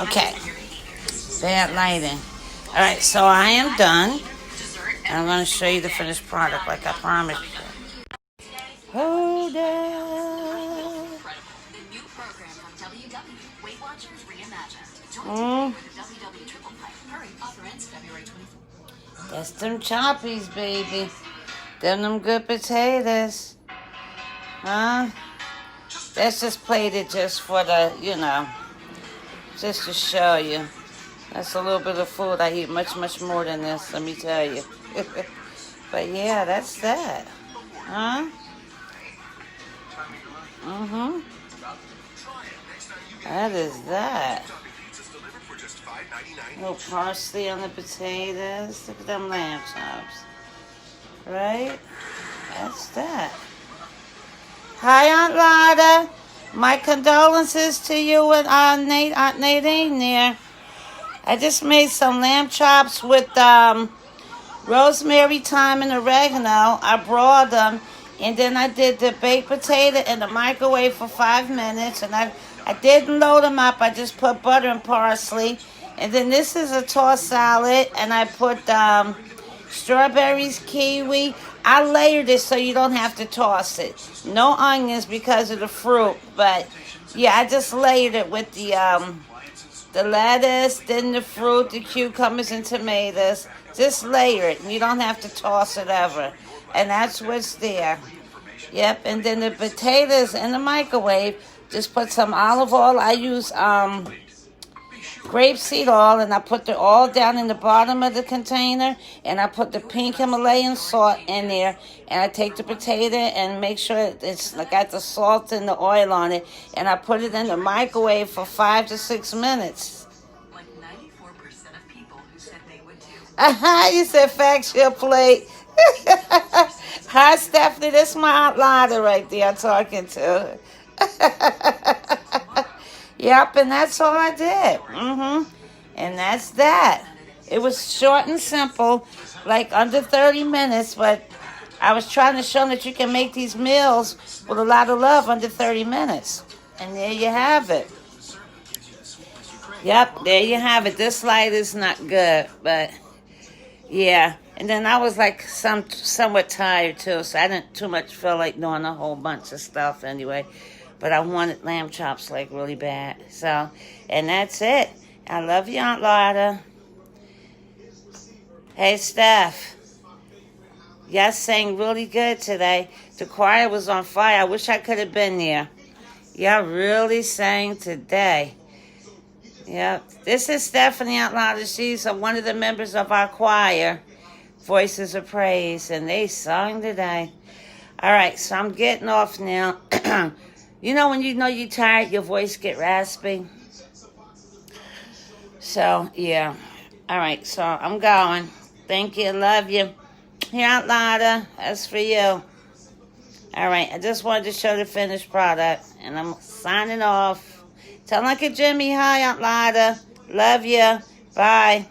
Okay. Bad lighting. All right, so I am done. I'm going to show you the finished product like I promised you. Hold up. That's them choppies, baby. Them good potatoes. Huh? That's just plated just for the, just to show you. That's a little bit of food. I eat much, much more than this, let me tell you. But yeah, that's that. Huh? Mm-hmm. That is that. A little parsley on the potatoes. Look at them lamb chops. Right? That's that. Hi, Aunt Lotta. My condolences to you and Aunt Nadine there. I just made some lamb chops with rosemary, thyme, and oregano. I broiled them, and then I did the baked potato in the microwave for 5 minutes, and I didn't load them up. I just put butter and parsley. And then this is a tossed salad, and I put strawberries, kiwi. I layered it so you don't have to toss it. No onions because of the fruit, but yeah, I just layered it with the lettuce, then the fruit, the cucumbers, and tomatoes. Just layer it, and you don't have to toss it ever. And that's what's there. Yep, and then the potatoes in the microwave, just put some olive oil. I use grapeseed oil, and I put it all down in the bottom of the container, and I put the pink Himalayan salt in there, and I take the potato and make sure it's got the salt and the oil on it, and I put it in the microwave for 5 to 6 minutes. Like 94% of people who said they would do. You said fax your plate. Hi, Stephanie. This is my Aunt Lotta right there I'm talking to. Yep, and that's all I did. And that's that. It was short and simple, like under 30 minutes, but I was trying to show that you can make these meals with a lot of love under 30 minutes. And there you have it. Yep, there you have it. This light is not good, but yeah. And then I was like somewhat tired too, so I didn't too much feel like doing a whole bunch of stuff anyway. But I wanted lamb chops like really bad. So, and that's it. I love you, Aunt Lotta. Hey, Steph. Y'all sang really good today. The choir was on fire. I wish I could have been there. Y'all really sang today. Yep. This is Stephanie, Aunt Lotta. She's one of the members of our choir, Voices of Praise, and they sang today. All right, so I'm getting off now. You know when you know you're tired, your voice get raspy? So, yeah. All right, so I'm going. Thank you. Love you. Here, Aunt Lotta. That's for you. All right, I just wanted to show the finished product, and I'm signing off. Tell Uncle Jimmy hi, Aunt Lotta. Love you. Bye.